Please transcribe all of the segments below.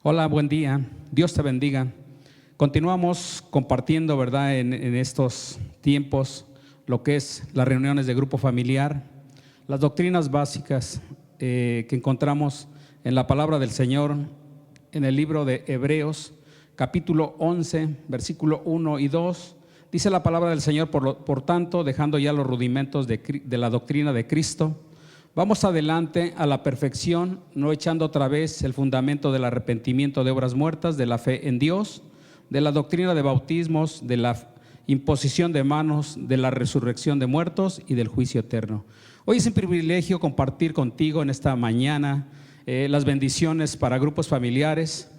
Hola, buen día. Dios te bendiga. Continuamos compartiendo, ¿verdad?, en estos tiempos lo que es las reuniones de grupo familiar, las doctrinas básicas que encontramos en la palabra del Señor, en el libro de Hebreos, capítulo 11, versículo 1 y 2. Dice la palabra del Señor: por tanto, dejando ya los rudimentos de la doctrina de Cristo, vamos adelante a la perfección, no echando otra vez el fundamento del arrepentimiento de obras muertas, de la fe en Dios, de la doctrina de bautismos, de la imposición de manos, de la resurrección de muertos y del juicio eterno. Hoy es un privilegio compartir contigo en esta mañana las bendiciones para grupos familiares,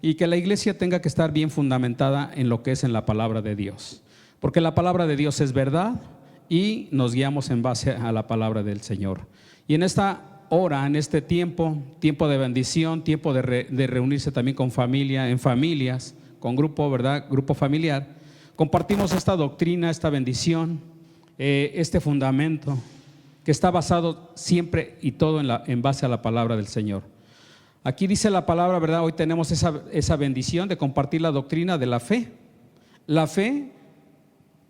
y que la iglesia tenga que estar bien fundamentada en lo que es en la palabra de Dios, porque la palabra de Dios es verdad y nos guiamos en base a la palabra del Señor. Y en esta hora, en este tiempo de bendición, tiempo de reunirse también con familia, en familias, con grupo, ¿verdad?, grupo familiar, compartimos esta doctrina, esta bendición, este fundamento que está basado siempre y todo en base a la palabra del Señor. Aquí dice la palabra, ¿verdad? Hoy tenemos esa bendición de compartir la doctrina de la fe. La fe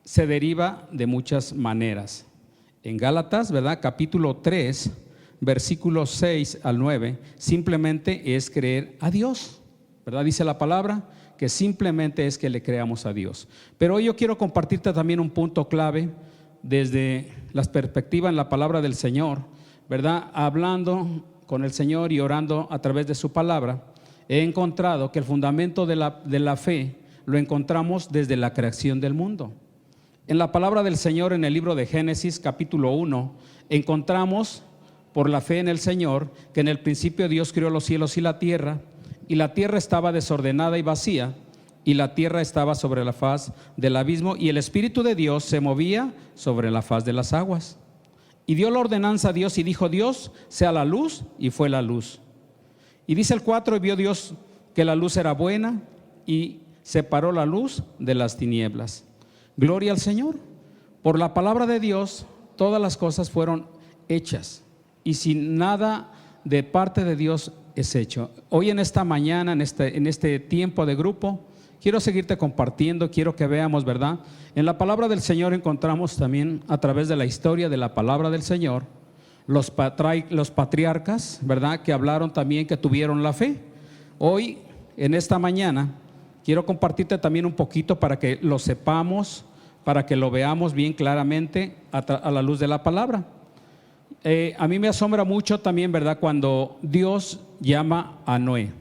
se deriva de muchas maneras. En Gálatas, ¿verdad?, capítulo 3, versículos 6 al 9, simplemente es creer a Dios, ¿verdad? Dice la palabra que simplemente es que le creamos a Dios. Pero hoy yo quiero compartirte también un punto clave desde la perspectiva en la palabra del Señor, ¿verdad? Hablando con el Señor y orando a través de su palabra, he encontrado que el fundamento de la fe lo encontramos desde la creación del mundo. En la palabra del Señor, en el libro de Génesis, capítulo 1, encontramos por la fe en el Señor que en el principio Dios creó los cielos y la tierra estaba desordenada y vacía, y la tierra estaba sobre la faz del abismo, y el Espíritu de Dios se movía sobre la faz de las aguas. Y dio la ordenanza a Dios y dijo: Dios, sea la luz, y fue la luz. Y dice el 4: y vio Dios que la luz era buena, y separó la luz de las tinieblas. Gloria al Señor. Por la palabra de Dios todas las cosas fueron hechas, y sin nada de parte de Dios es hecho. Hoy en esta mañana, en este tiempo de grupo, quiero seguirte compartiendo, quiero que veamos, ¿verdad? En la palabra del Señor encontramos también, a través de la historia de la palabra del Señor, los patriarcas, ¿verdad?, que hablaron también, que tuvieron la fe. Hoy, en esta mañana, quiero compartirte también un poquito para que lo sepamos, para que lo veamos bien claramente a la luz de la palabra. A mí me asombra mucho también, ¿verdad?, cuando Dios llama a Noé.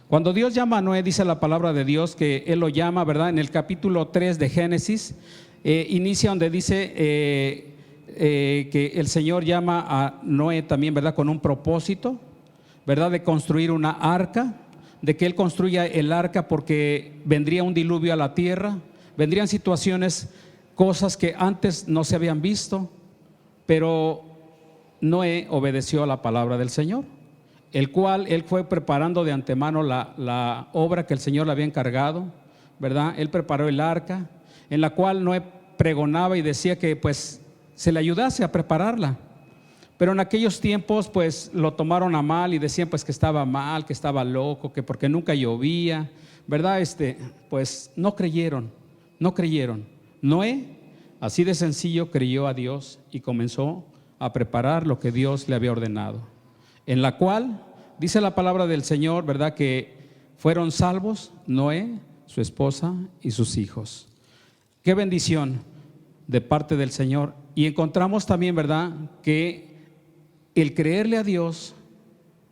Cuando Dios llama a Noé, dice la palabra de Dios que Él lo llama, ¿verdad? En el capítulo 3 de Génesis, inicia donde dice que el Señor llama a Noé también, ¿verdad?, con un propósito, ¿verdad?, de construir una arca, de que Él construya el arca porque vendría un diluvio a la tierra, vendrían situaciones, cosas que antes no se habían visto, pero Noé obedeció a la palabra del Señor, el cual él fue preparando de antemano la obra que el Señor le había encargado, ¿verdad? Él preparó el arca, en la cual Noé pregonaba y decía que pues se le ayudase a prepararla. Pero en aquellos tiempos pues lo tomaron a mal y decían pues que estaba mal, que estaba loco, que porque nunca llovía, ¿verdad? Pues no creyeron. Noé, así de sencillo, creyó a Dios y comenzó a preparar lo que Dios le había ordenado, en la cual dice la palabra del Señor, ¿verdad?, que fueron salvos Noé, su esposa y sus hijos. Qué bendición de parte del Señor. Y encontramos también, ¿verdad?, que el creerle a Dios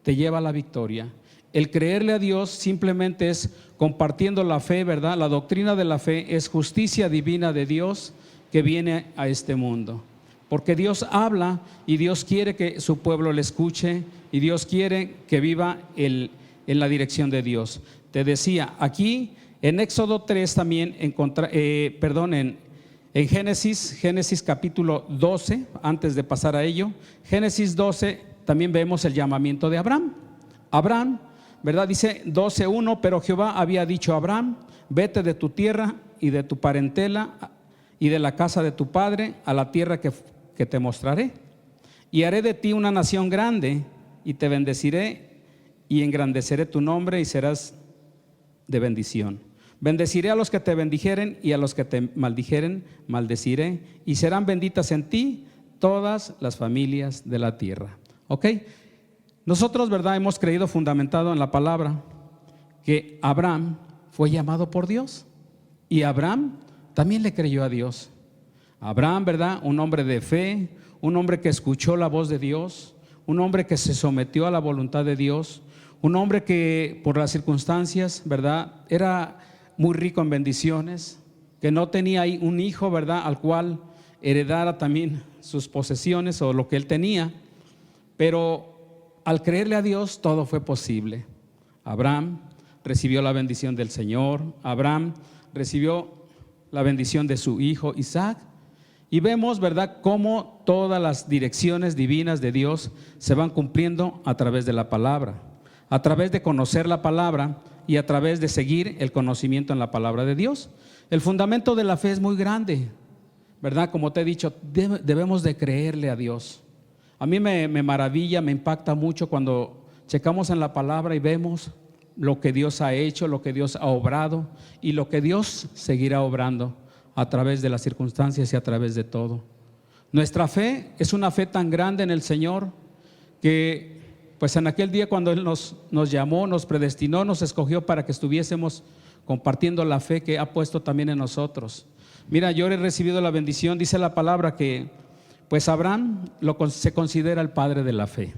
te lleva a la victoria. El creerle a Dios simplemente es compartiendo la fe, ¿verdad? La doctrina de la fe es justicia divina de Dios que viene a este mundo. Porque Dios habla y Dios quiere que su pueblo le escuche, y Dios quiere que viva en la dirección de Dios. Te decía, aquí en Éxodo 3 también, en Génesis capítulo 12, antes de pasar a ello, Génesis 12, también vemos el llamamiento de Abraham. Abraham, ¿verdad? Dice 12:1: pero Jehová había dicho a Abraham: vete de tu tierra y de tu parentela y de la casa de tu padre a la tierra que te mostraré, y haré de ti una nación grande, y te bendeciré y engrandeceré tu nombre, y serás de bendición. Bendeciré a los que te bendijeren y a los que te maldijeren, maldeciré, y serán benditas en ti todas las familias de la tierra. ¿Ok? Nosotros, ¿verdad?, hemos creído fundamentado en la palabra que Abraham fue llamado por Dios y Abraham también le creyó a Dios. Abraham, ¿verdad?, un hombre de fe, un hombre que escuchó la voz de Dios, un hombre que se sometió a la voluntad de Dios, un hombre que por las circunstancias, ¿verdad?, era muy rico en bendiciones, que no tenía ahí un hijo, ¿verdad?, al cual heredara también sus posesiones o lo que él tenía, pero al creerle a Dios todo fue posible. Abraham recibió la bendición del Señor, Abraham recibió la bendición de su hijo Isaac, y vemos, ¿verdad?, cómo todas las direcciones divinas de Dios se van cumpliendo a través de la palabra, a través de conocer la palabra y a través de seguir el conocimiento en la palabra de Dios. El fundamento de la fe es muy grande, ¿verdad? Como te he dicho, debemos de creerle a Dios. A mí me maravilla, me impacta mucho cuando checamos en la palabra y vemos lo que Dios ha hecho, lo que Dios ha obrado y lo que Dios seguirá obrando a través de las circunstancias y a través de todo. Nuestra fe es una fe tan grande en el Señor que pues en aquel día cuando Él nos llamó, nos predestinó, nos escogió para que estuviésemos compartiendo la fe que ha puesto también en nosotros. Mira, yo he recibido la bendición, dice la palabra que pues Abraham se considera el padre de la fe,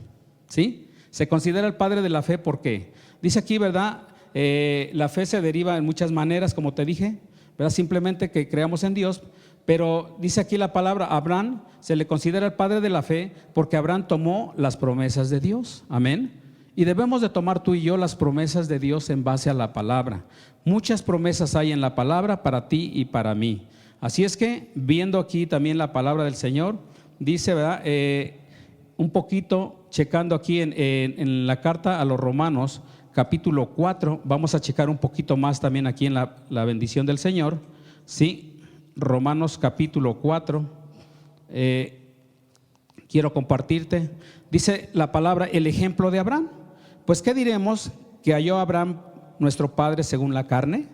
¿sí? Se considera el padre de la fe porque dice aquí, ¿verdad? La fe se deriva en muchas maneras, como te dije, ¿verdad? Simplemente que creamos en Dios, pero dice aquí la palabra, Abraham se le considera el padre de la fe porque Abraham tomó las promesas de Dios, amén. Y debemos de tomar tú y yo las promesas de Dios en base a la palabra. Muchas promesas hay en la palabra para ti y para mí. Así es que viendo aquí también la palabra del Señor, dice, ¿verdad? Un poquito checando aquí en la carta a los Romanos, capítulo 4, vamos a checar un poquito más también aquí en la bendición del Señor, ¿sí? Romanos capítulo 4, quiero compartirte, dice la palabra, el ejemplo de Abraham. Pues ¿qué diremos que halló Abraham nuestro padre según la carne?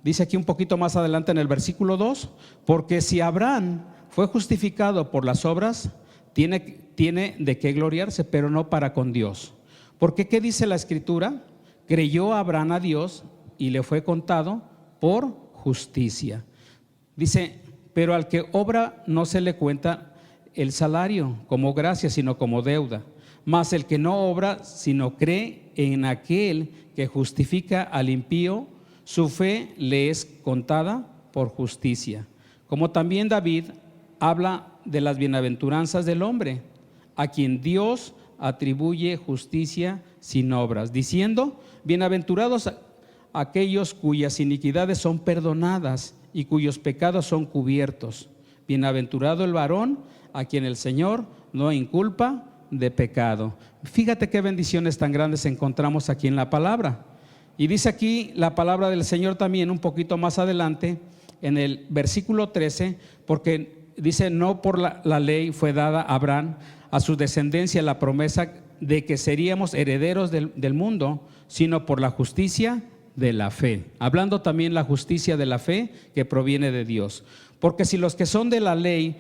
Dice aquí un poquito más adelante en el versículo 2, porque si Abraham fue justificado por las obras, tiene de qué gloriarse, pero no para con Dios. Porque ¿qué dice la Escritura? Creyó Abraham a Dios y le fue contado por justicia. Dice, pero al que obra no se le cuenta el salario como gracia, sino como deuda. Mas el que no obra, sino cree en aquel que justifica al impío, su fe le es contada por justicia. Como también David habla de las bienaventuranzas del hombre, a quien Dios atribuye justicia sin obras, diciendo, bienaventurados aquellos cuyas iniquidades son perdonadas y cuyos pecados son cubiertos. Bienaventurado el varón a quien el Señor no inculpa de pecado. Fíjate qué bendiciones tan grandes encontramos aquí en la palabra. Y dice aquí la palabra del Señor también un poquito más adelante, en el versículo 13, porque dice, no por la ley fue dada a Abraham, a su descendencia, la promesa de que seríamos herederos del mundo, sino por la justicia de la fe. Hablando también la justicia de la fe que proviene de Dios. Porque si los que son de la ley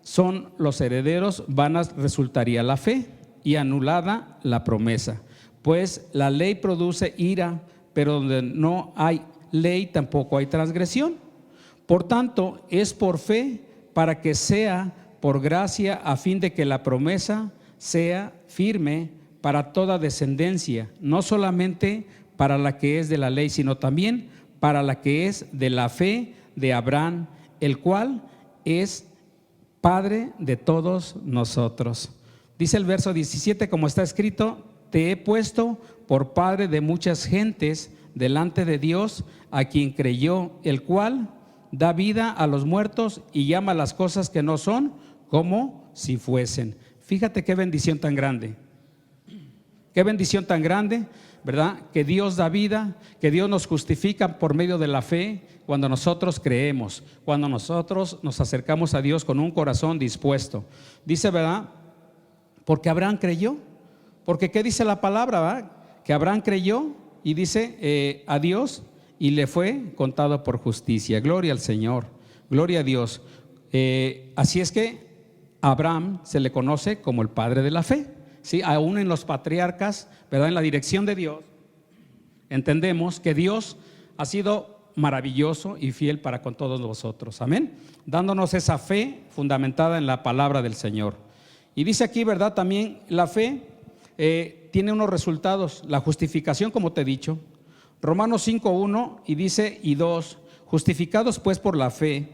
son los herederos, vana resultaría la fe y anulada la promesa. Pues la ley produce ira, pero donde no hay ley tampoco hay transgresión. Por tanto, es por fe para que sea por gracia, a fin de que la promesa sea firme para toda descendencia, no solamente para la que es de la ley, sino también para la que es de la fe de Abraham, el cual es Padre de todos nosotros. Dice el verso 17, como está escrito, te he puesto por padre de muchas gentes delante de Dios, a quien creyó, el cual da vida a los muertos y llama las cosas que no son como si fuesen. Fíjate qué bendición tan grande. Qué bendición tan grande, ¿verdad? Que Dios da vida, que Dios nos justifica por medio de la fe cuando nosotros creemos, cuando nosotros nos acercamos a Dios con un corazón dispuesto. Dice, ¿verdad? Porque Abraham creyó. Porque ¿qué dice la palabra, verdad? Que Abraham creyó y dice a Dios y le fue contado por justicia. Gloria al Señor, gloria a Dios. Así es que a Abraham se le conoce como el padre de la fe. ¿Sí? Aún en los patriarcas, ¿verdad? En la dirección de Dios, entendemos que Dios ha sido maravilloso y fiel para con todos nosotros. Amén. Dándonos esa fe fundamentada en la palabra del Señor. Y dice aquí, ¿verdad? También la fe tiene unos resultados. La justificación, como te he dicho. Romanos 5:1 y dice, y 2, justificados pues por la fe,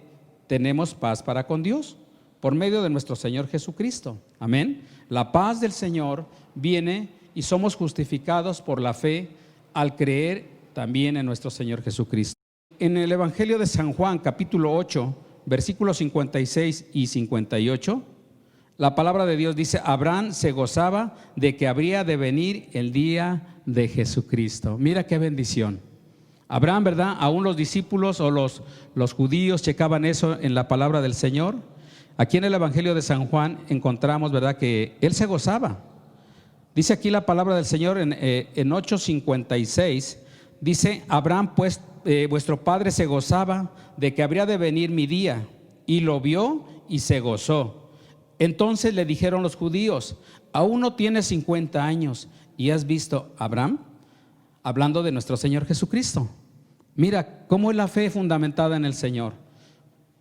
tenemos paz para con Dios, por medio de nuestro Señor Jesucristo. Amén. La paz del Señor viene y somos justificados por la fe al creer también en nuestro Señor Jesucristo. En el Evangelio de San Juan, capítulo 8, versículos 56 y 58, la palabra de Dios dice, Abraham se gozaba de que habría de venir el día de Jesucristo. Mira qué bendición. Abraham, ¿verdad? Aún los discípulos o los judíos checaban eso en la palabra del Señor. Aquí en el Evangelio de San Juan encontramos, ¿verdad?, que él se gozaba. Dice aquí la palabra del Señor en 8:56, dice, Abraham pues, vuestro padre se gozaba de que habría de venir mi día, y lo vio y se gozó. Entonces le dijeron los judíos, aún no tienes 50 años y has visto a Abraham, hablando de nuestro Señor Jesucristo. Mira cómo es la fe fundamentada en el Señor.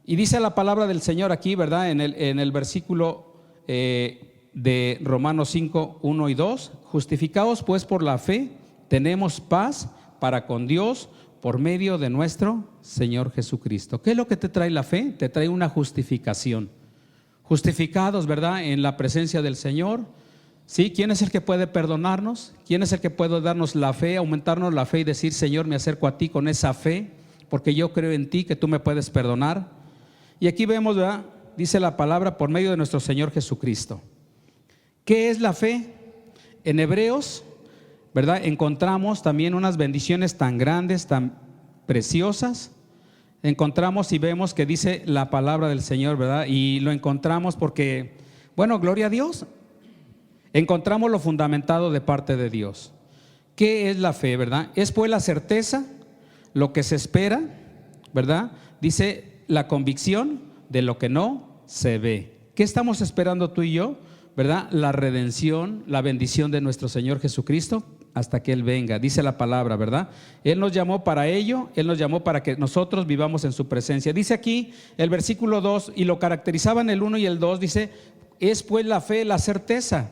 Y dice la palabra del Señor aquí, ¿verdad? En el versículo de Romanos 5, 1 y 2, justificados pues por la fe, tenemos paz para con Dios por medio de nuestro Señor Jesucristo. ¿Qué es lo que te trae la fe? Te trae una justificación. Justificados, ¿verdad?, en la presencia del Señor. ¿Sí? ¿Quién es el que puede perdonarnos? ¿Quién es el que puede darnos la fe, aumentarnos la fe y decir, Señor, me acerco a ti con esa fe, porque yo creo en ti que tú me puedes perdonar? Y aquí vemos, ¿verdad?, dice la palabra, por medio de nuestro Señor Jesucristo. ¿Qué es la fe? En Hebreos, ¿verdad?, encontramos también unas bendiciones tan grandes, tan preciosas. Encontramos y vemos que dice la palabra del Señor, ¿verdad? Y lo encontramos porque, bueno, gloria a Dios, encontramos lo fundamentado de parte de Dios. ¿Qué es la fe, verdad? Es pues la certeza, lo que se espera, ¿verdad? Dice la convicción de lo que no se ve. ¿Qué estamos esperando tú y yo? ¿Verdad? La redención, la bendición de nuestro Señor Jesucristo hasta que Él venga. Dice la palabra, ¿verdad? Él nos llamó para ello, Él nos llamó para que nosotros vivamos en su presencia. Dice aquí el versículo 2, y lo caracterizaban el 1 y el 2, dice, es pues la fe, la certeza,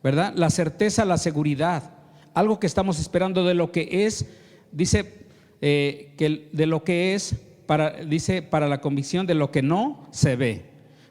¿verdad? La certeza, la seguridad, algo que estamos esperando de lo que es, dice que de lo que es, dice para la convicción de lo que no se ve,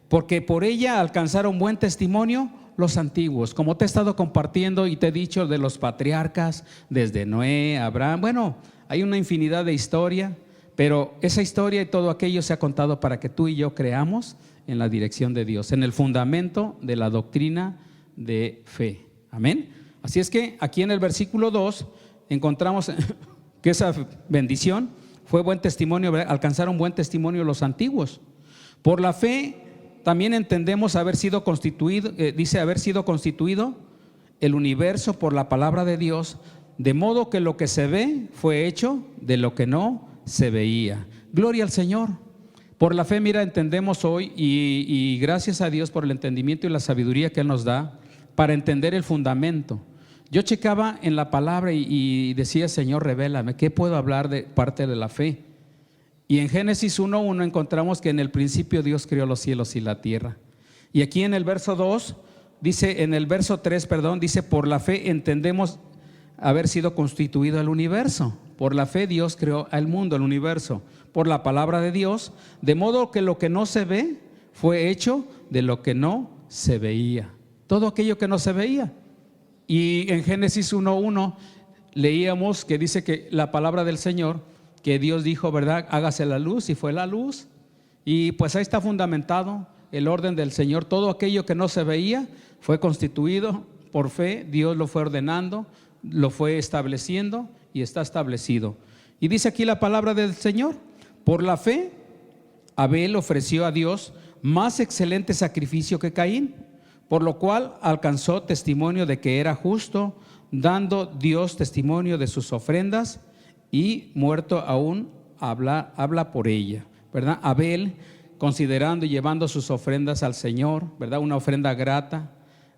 porque por ella alcanzaron buen testimonio los antiguos, como te he estado compartiendo y te he dicho de los patriarcas, desde Noé, Abraham. Bueno, hay una infinidad de historia, pero esa historia y todo aquello se ha contado para que tú y yo creamos en la dirección de Dios, en el fundamento de la doctrina de fe. Amén. Así es que aquí en el versículo 2 encontramos que esa bendición fue buen testimonio, alcanzaron buen testimonio los antiguos. Por la fe también entendemos haber sido constituido, dice haber sido constituido el universo por la palabra de Dios, de modo que lo que se ve fue hecho de lo que no se veía. Gloria al Señor. Por la fe, mira, entendemos hoy y gracias a Dios por el entendimiento y la sabiduría que Él nos da para entender el fundamento. Yo checaba en la palabra y decía, Señor, revélame, ¿qué puedo hablar de parte de la fe? Y en Génesis 1:1 encontramos que en el principio Dios creó los cielos y la tierra. Y aquí en el verso 2, dice, en el verso 3, perdón, dice, por la fe entendemos haber sido constituido el universo. Por la fe Dios creó al mundo, el universo, por la palabra de Dios, de modo que lo que no se ve fue hecho de lo que no se veía. Todo aquello que no se veía. Y en Génesis 1:1 leíamos que dice que la palabra del Señor, que Dios dijo, ¿verdad? Hágase la luz, y fue la luz. Y pues ahí está fundamentado el orden del Señor. Todo aquello que no se veía fue constituido por fe. Dios lo fue ordenando, lo fue estableciendo y está establecido. Y dice aquí la palabra del Señor, por la fe Abel ofreció a Dios más excelente sacrificio que Caín, por lo cual alcanzó testimonio de que era justo, dando Dios testimonio de sus ofrendas, y muerto aún habla por ella, ¿verdad? Abel, considerando y llevando sus ofrendas al Señor, ¿verdad? Una ofrenda grata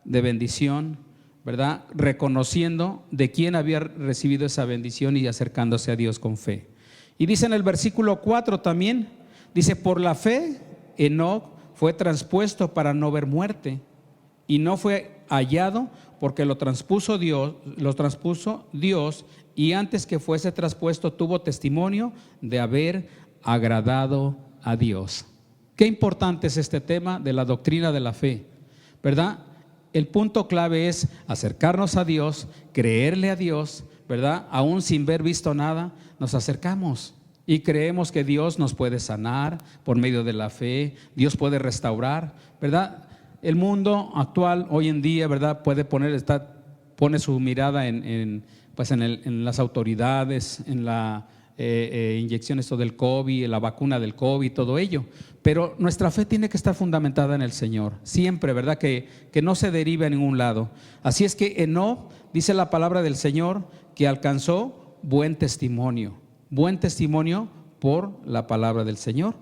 de bendición, ¿verdad? Reconociendo de quién había recibido esa bendición y acercándose a Dios con fe. Y dice en el versículo 4 también, dice, por la fe Enoc fue traspuesto para no ver muerte, y no fue hallado porque lo transpuso Dios, y antes que fuese traspuesto tuvo testimonio de haber agradado a Dios. Qué importante es este tema de la doctrina de la fe, ¿verdad? El punto clave es acercarnos a Dios, creerle a Dios, ¿verdad? Aún sin ver visto nada, nos acercamos y creemos que Dios nos puede sanar por medio de la fe, Dios puede restaurar, ¿verdad? El mundo actual hoy en día, ¿verdad? Pone su mirada en las autoridades, en la inyección esto del COVID, la vacuna del COVID, todo ello. Pero nuestra fe tiene que estar fundamentada en el Señor, siempre, ¿verdad? Que no se derive a ningún lado. Así es que Enoc, dice la palabra del Señor, que alcanzó buen testimonio por la palabra del Señor.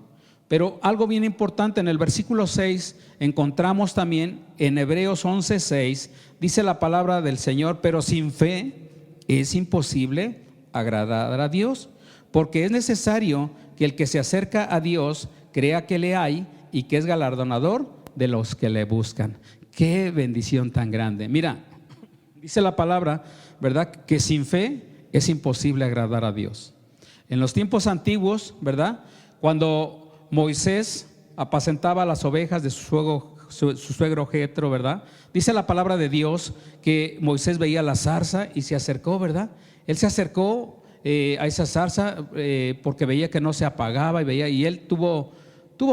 Pero algo bien importante, en el versículo 6 encontramos también en Hebreos 11:6, dice la palabra del Señor, pero sin fe es imposible agradar a Dios, porque es necesario que el que se acerca a Dios crea que le hay y que es galardonador de los que le buscan. Qué bendición tan grande. Mira, dice la palabra, ¿verdad?, que sin fe es imposible agradar a Dios. En los tiempos antiguos, ¿verdad?, cuando Moisés apacentaba las ovejas de su suegro Jetro, ¿verdad?, dice la palabra de Dios que Moisés veía la zarza y se acercó, ¿verdad? Él se acercó a esa zarza porque veía que no se apagaba y él tuvo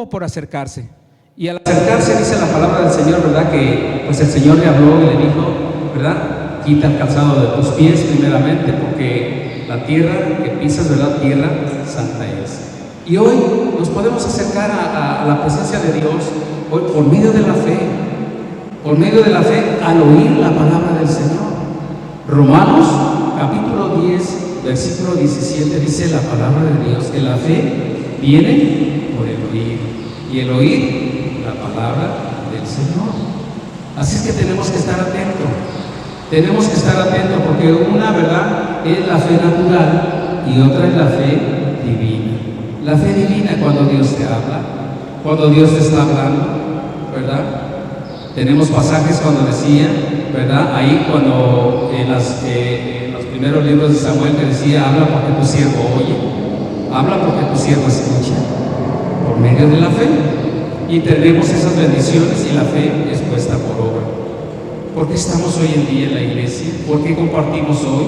por acercarse. Y al acercarse, dice la palabra del Señor, ¿verdad?, que pues el Señor le habló y le dijo, ¿verdad?, quita el calzado de tus pies primeramente, porque la tierra que pisas, ¿verdad?, tierra santa es. Y hoy nos podemos acercar a la presencia de Dios hoy por medio de la fe, al oír la palabra del Señor. Romanos capítulo 10 versículo 17 dice la palabra de Dios que la fe viene por el oír, y el oír la palabra del Señor. Así es que tenemos que estar atentos, porque una, ¿verdad?, es la fe natural y otra es la fe divina. La fe divina, cuando Dios te habla, cuando Dios te está hablando, ¿verdad? Tenemos pasajes cuando decía, ¿verdad?, ahí cuando en los primeros libros de Samuel que decía, habla porque tu siervo oye, habla porque tu siervo escucha, por medio de la fe. Y tenemos esas bendiciones y la fe es puesta por obra. ¿Por qué estamos hoy en día en la iglesia? ¿Por qué compartimos hoy?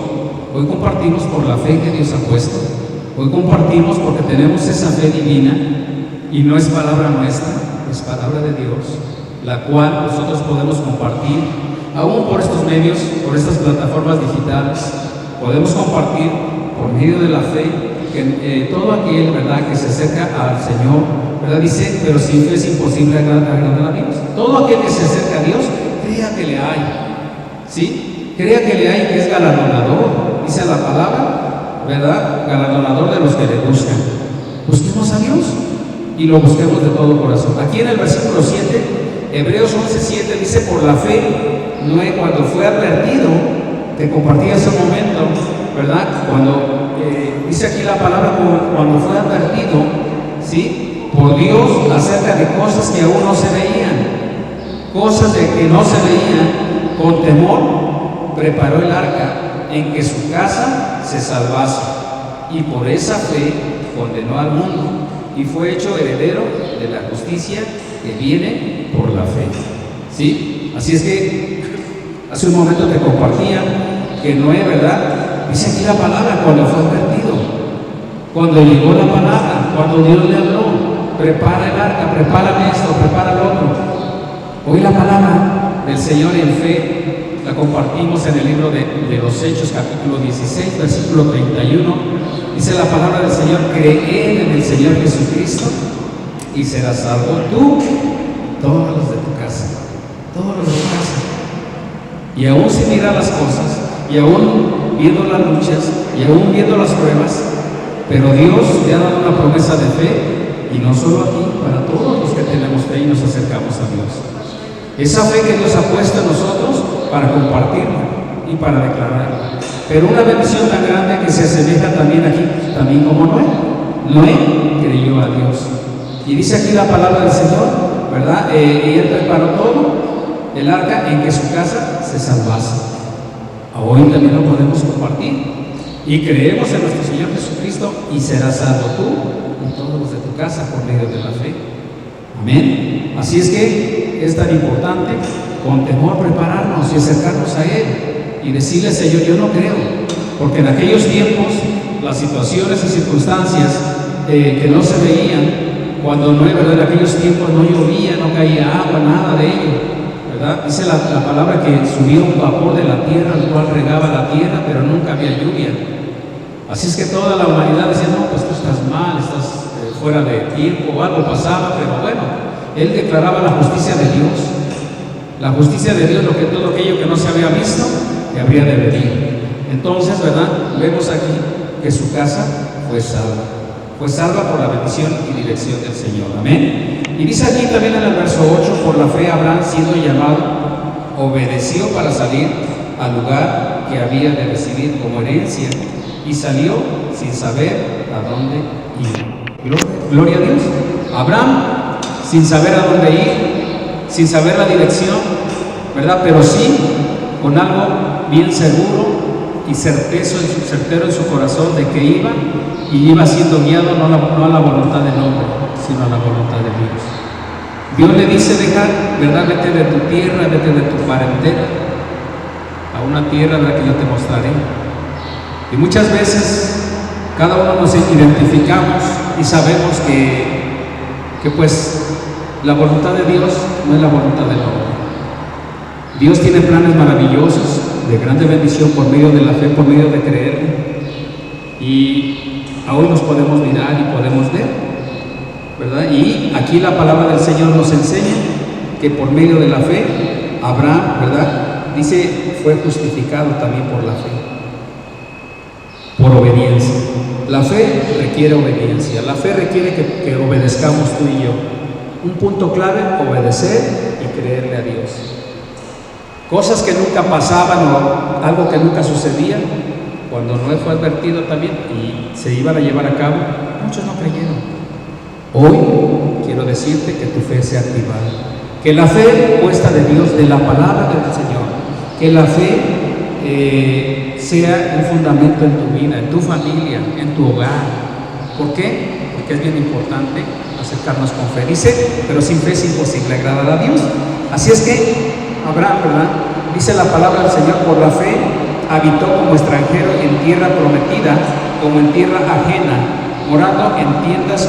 Hoy compartimos por la fe que Dios ha puesto. Hoy compartimos porque tenemos esa fe divina y no es palabra nuestra, es palabra de Dios, la cual nosotros podemos compartir, aún por estos medios, por estas plataformas digitales, podemos compartir por medio de la fe que todo aquel, ¿verdad?, que se acerca al Señor, ¿verdad?, dice, pero sin fe es imposible agradar a Dios. Todo aquel que se acerca a Dios, crea que le hay, ¿sí? Crea que le hay, que es galardonador, dice la palabra, ¿verdad?, galardonador de los que le buscan. Busquemos a Dios y lo busquemos de todo corazón. Aquí en el versículo 7, Hebreos 11:7 dice, por la fe, Noé, cuando fue advertido, te compartí hace un momento, ¿verdad?, cuando dice aquí la palabra, cuando fue advertido, ¿sí?, por Dios acerca de cosas que aún no se veían, cosas de que no se veían, con temor preparó el arca en que su casa se salvase, y por esa fe condenó al mundo y fue hecho heredero de la justicia que viene por la fe. ¿Sí? Así es que hace un momento te compartía que Noé, ¿verdad?, dice aquí la palabra, cuando fue advertido, cuando llegó la palabra, cuando Dios le habló, prepara el arca, prepara esto, prepara lo otro. Hoy la palabra del Señor en fe la compartimos en el libro de los Hechos, capítulo 16, versículo 31. Dice la palabra del Señor, creed en el Señor Jesucristo y serás salvo tú, todos los de tu casa, todos los de tu casa. Y aún sin mirar las cosas, y aún viendo las luchas, y aún viendo las pruebas, pero Dios te ha dado una promesa de fe, y no solo a ti, para todos los que tenemos fe y nos acercamos a Dios. Esa fe que Dios ha puesto en nosotros para compartirla y para declararla. Pero una bendición tan grande que se asemeja también aquí, también como Noé. Noé creyó a Dios. Y dice aquí la palabra del Señor, ¿verdad? Y él preparó todo, el arca, en que su casa se salvase. Hoy también lo podemos compartir. Y creemos en nuestro Señor Jesucristo, y serás salvo tú y todos los de tu casa por medio de la fe. Amén. Así es que es tan importante con temor prepararnos y acercarnos a Él y decirle: Señor, yo no creo, porque en aquellos tiempos las situaciones y circunstancias que no se veían, cuando no, ¿verdad? En aquellos tiempos no llovía, no caía agua, nada de ello, ¿verdad? Dice la palabra que subía un vapor de la tierra, el cual regaba la tierra, pero nunca había lluvia. Así es que toda la humanidad decía: no, pues tú estás mal, estás fuera de tiempo, o algo pasaba. Pero bueno, él declaraba la justicia de Dios. La justicia de Dios, todo aquello que no se había visto, que habría de venir. Entonces, ¿verdad? Vemos aquí que su casa fue salva por la bendición y dirección del Señor. Amén. Y dice aquí también en el verso 8: por la fe Abraham, siendo llamado, obedeció para salir al lugar que había de recibir como herencia, y salió sin saber a dónde ir. Gloria a Dios. Abraham, sin saber a dónde ir, sin saber la dirección, ¿verdad? Pero sí con algo bien seguro y certero en su corazón de que iba siendo guiado no a la voluntad del hombre, sino a la voluntad de Dios. Dios le dice: ¿verdad? Vete de tu tierra, vete de tu parentela a una tierra en la que yo te mostraré. Y muchas veces cada uno nos identificamos y sabemos que pues la voluntad de Dios no es la voluntad del hombre. Dios tiene planes maravillosos de grande bendición por medio de la fe, por medio de creer. Y aún nos podemos mirar y podemos ver, ¿verdad? Y aquí la palabra del Señor nos enseña que por medio de la fe, Abraham, ¿verdad? Dice, fue justificado también por la fe, por obediencia. La fe requiere obediencia. La fe requiere que obedezcamos tú y yo. Un punto clave: obedecer y creerle a Dios. Cosas que nunca pasaban o algo que nunca sucedía, cuando Noé fue advertido también y se iban a llevar a cabo, muchos no creyeron. Hoy quiero decirte que tu fe sea activada, que la fe puesta de Dios, de la palabra del Señor, que la fe sea un fundamento en tu vida, en tu familia, en tu hogar. ¿Por qué? Porque es bien importante acercarnos con fe. Dice, pero sin fe es imposible agradar a Dios. Así es que Abraham, ¿verdad? Dice la palabra del Señor: por la fe habitó como extranjero en tierra prometida, como en tierra ajena, morando en tiendas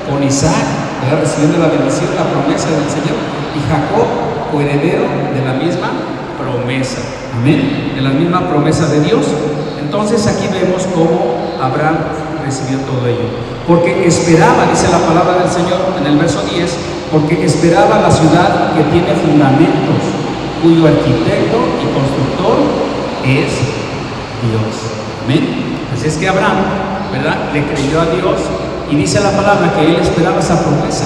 con Isaac, ¿verdad? Recibiendo la bendición, la promesa del Señor, y Jacob, coheredero de la misma promesa. Amén. De la misma promesa de Dios. Entonces aquí vemos cómo Abraham recibió todo ello, porque esperaba, dice la palabra del Señor en el verso 10, porque esperaba la ciudad que tiene fundamentos, cuyo arquitecto y constructor es Dios. Amén. Así es que Abraham, ¿verdad?, le creyó a Dios, y dice la palabra que él esperaba esa promesa.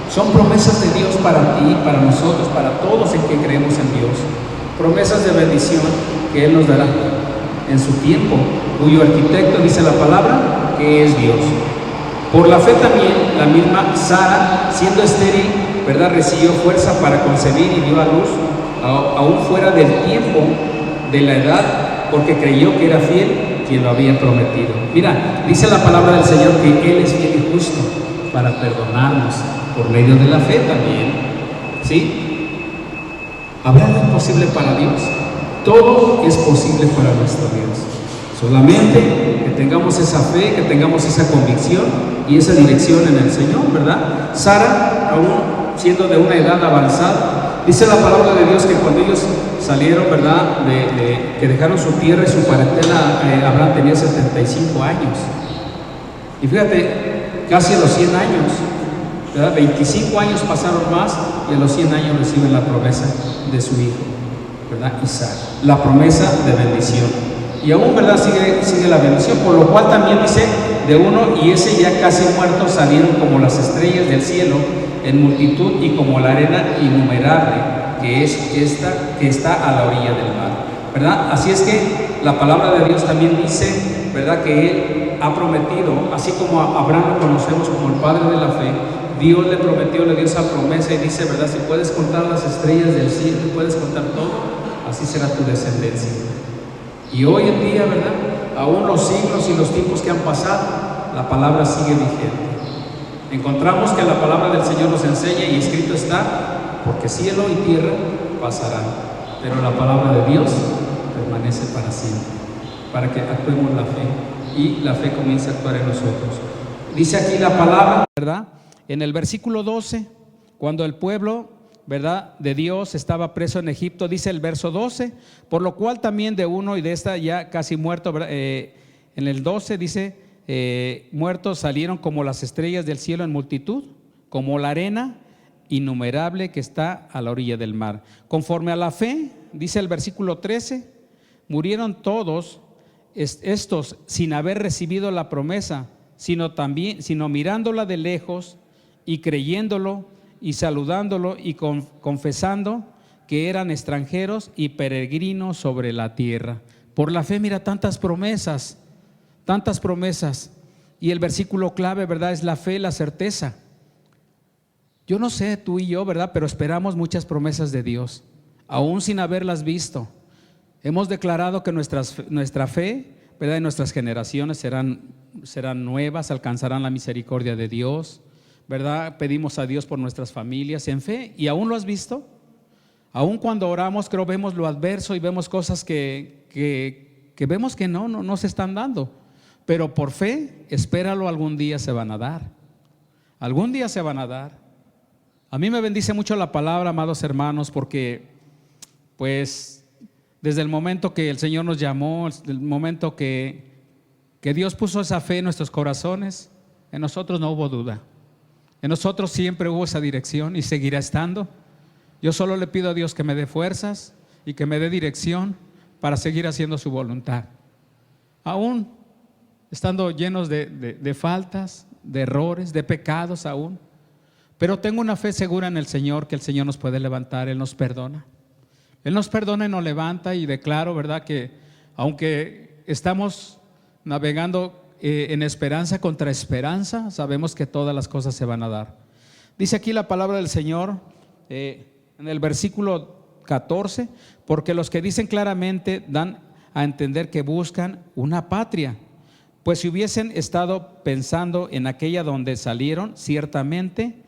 Son promesas de Dios para ti, para nosotros, para todos en que creemos en Dios. Promesas de bendición que Él nos dará en su tiempo, cuyo arquitecto, dice la palabra, que es Dios. Por la fe también, la misma Sara, siendo estéril, ¿verdad?, recibió fuerza para concebir y dio a luz, aún fuera del tiempo de la edad, porque creyó que era fiel quien lo había prometido. Mira, dice la palabra del Señor que Él es fiel y justo para perdonarnos por medio de la fe también. ¿Sí? ¿Habrá algo imposible para Dios? Todo es posible para nuestro Dios. Solamente que tengamos esa fe, que tengamos esa convicción y esa dirección en el Señor, ¿verdad? Sara, aún siendo de una edad avanzada, dice la palabra de Dios que cuando ellos salieron, ¿verdad?, que dejaron su tierra y su parentela, Abraham tenía 75 años. Y fíjate, casi a los 100 años, ¿verdad? 25 años pasaron más y a los 100 años reciben la promesa de su hijo, ¿verdad?, Isaac. La promesa de bendición. Y aún, ¿verdad? Sigue la bendición, por lo cual también dice de uno, y ese ya casi muerto salieron como las estrellas del cielo en multitud y como la arena innumerable que es esta que está a la orilla del mar, ¿verdad? Así es que la palabra de Dios también dice, ¿verdad?, que Él ha prometido, así como a Abraham lo conocemos como el padre de la fe, Dios le prometió, le dio esa promesa y dice, ¿verdad?, si puedes contar las estrellas del cielo, puedes contar todo, así será tu descendencia. Y hoy en día, ¿verdad?, aún los siglos y los tiempos que han pasado, la palabra sigue vigente. Encontramos que la palabra del Señor nos enseña y escrito está, porque cielo y tierra pasarán, pero la palabra de Dios permanece para siempre, para que actuemos la fe y la fe comience a actuar en nosotros. Dice aquí la palabra, ¿verdad?, en el versículo 12, cuando el pueblo, ¿verdad?, de Dios estaba preso en Egipto, dice el verso 12, por lo cual también de uno y de esta ya casi muerto, en el 12 dice, muertos salieron como las estrellas del cielo en multitud, como la arena innumerable que está a la orilla del mar. Conforme a la fe, dice el versículo 13, murieron todos estos sin haber recibido la promesa, sino mirándola de lejos y creyéndolo y saludándolo y confesando que eran extranjeros y peregrinos sobre la tierra. Por la fe, mira, tantas promesas. Y el versículo clave, ¿verdad?, es la fe, la certeza. Yo no sé tú y yo, ¿verdad?, pero esperamos muchas promesas de Dios, aún sin haberlas visto. Hemos declarado que nuestra fe, ¿verdad?, en nuestras generaciones serán nuevas, alcanzarán la misericordia de Dios, ¿verdad? Pedimos a Dios por nuestras familias en fe, y aún lo has visto. Aún cuando oramos, creo vemos lo adverso y vemos cosas que vemos que no se están dando, pero por fe, espéralo, algún día se van a dar. Algún día se van a dar. A mí me bendice mucho la palabra, amados hermanos, porque pues desde el momento que el Señor nos llamó, el momento que Dios puso esa fe en nuestros corazones, en nosotros no hubo duda. En nosotros siempre hubo esa dirección y seguirá estando. Yo solo le pido a Dios que me dé fuerzas y que me dé dirección para seguir haciendo su voluntad. Aún estando llenos de faltas, de errores, de pecados aún. Pero tengo una fe segura en el Señor, que el Señor nos puede levantar, Él nos perdona. Él nos perdona y nos levanta, y declaro, ¿verdad?, que aunque estamos navegando en esperanza contra esperanza, sabemos que todas las cosas se van a dar. Dice aquí la palabra del Señor en el versículo 14, porque los que dicen claramente dan a entender que buscan una patria, pues si hubiesen estado pensando en aquella donde salieron, ciertamente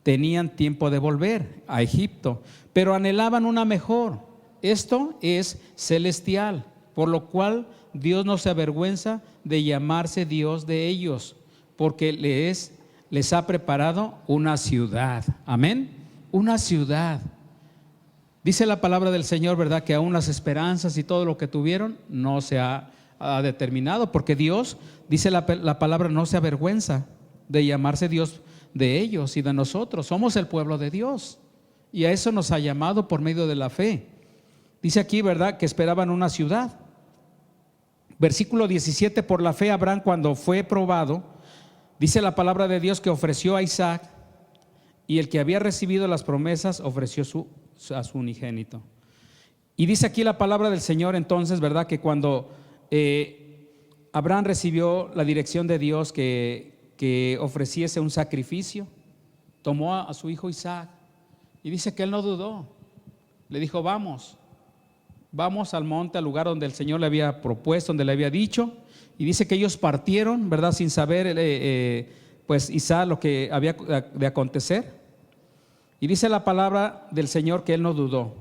tenían tiempo de volver a Egipto, pero anhelaban una mejor. Esto es celestial, por lo cual Dios no se avergüenza de llamarse Dios de ellos, porque les ha preparado una ciudad. Amén. Una ciudad. Dice la palabra del Señor, ¿verdad?, que aún las esperanzas y todo lo que tuvieron no se ha determinado, porque Dios, dice la palabra, no se avergüenza de llamarse Dios de ellos y de nosotros. Somos el pueblo de Dios y a eso nos ha llamado por medio de la fe. Dice aquí, ¿verdad?, que esperaban una ciudad. Versículo 17, por la fe Abraham, cuando fue probado, dice la palabra de Dios que ofreció a Isaac, y el que había recibido las promesas ofreció a su unigénito. Y dice aquí la palabra del Señor entonces, ¿verdad?, que cuando Abraham recibió la dirección de Dios que ofreciese un sacrificio, tomó a su hijo Isaac, y dice que él no dudó. Le dijo, vamos al monte, al lugar donde el Señor le había propuesto, donde le había dicho. Y dice que ellos partieron, ¿verdad?, sin saber pues Isaac lo que había de acontecer. Y dice la palabra del Señor que él no dudó.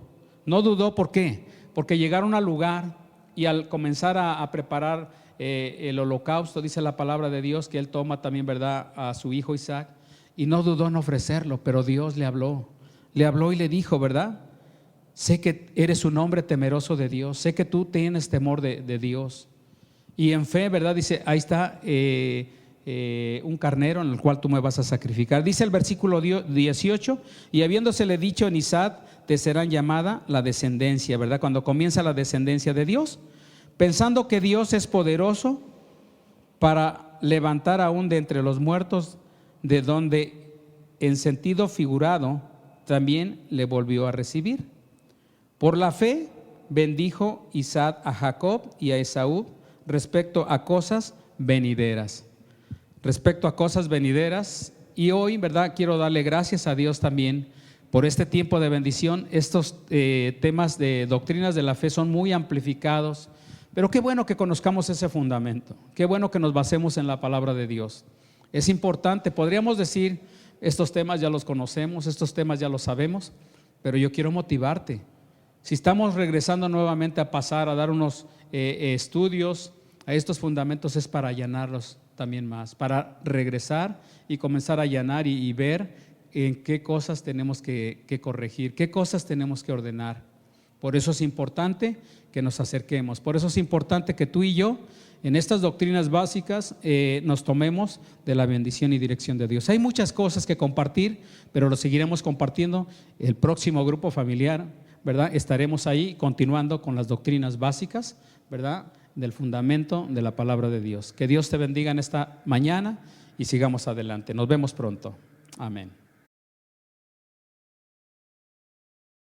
No dudó, ¿por qué? Porque llegaron al lugar y al comenzar a preparar el holocausto, dice la palabra de Dios que él toma también, ¿verdad?, a su hijo Isaac, y no dudó en ofrecerlo, pero Dios le habló y le dijo, ¿verdad?, sé que eres un hombre temeroso de Dios, sé que tú tienes temor de Dios, y en fe, ¿verdad?, dice, ahí está un carnero en el cual tú me vas a sacrificar. Dice el versículo 18, y habiéndosele dicho en Isaac, te serán llamada la descendencia, ¿verdad?, cuando comienza la descendencia de Dios, pensando que Dios es poderoso para levantar aún de entre los muertos, de donde en sentido figurado también le volvió a recibir. Por la fe bendijo Isaac a Jacob y a Esaú respecto a cosas venideras. Respecto a cosas venideras, y hoy, ¿verdad?, quiero darle gracias a Dios también por este tiempo de bendición. Estos temas de doctrinas de la fe son muy amplificados, pero qué bueno que conozcamos ese fundamento, qué bueno que nos basemos en la palabra de Dios. Es importante, podríamos decir, estos temas ya los conocemos, estos temas ya los sabemos, pero yo quiero motivarte. Si estamos regresando nuevamente a pasar a dar unos estudios a estos fundamentos, es para allanarlos también más, para regresar y comenzar a allanar y ver en qué cosas tenemos que corregir, qué cosas tenemos que ordenar. Por eso es importante que nos acerquemos, por eso es importante que tú y yo en estas doctrinas básicas nos tomemos de la bendición y dirección de Dios. Hay muchas cosas que compartir, pero lo seguiremos compartiendo. El próximo grupo familiar, ¿verdad?, estaremos ahí continuando con las doctrinas básicas, ¿verdad?, del fundamento de la palabra de Dios. Que Dios te bendiga en esta mañana y sigamos adelante. Nos vemos pronto. Amén.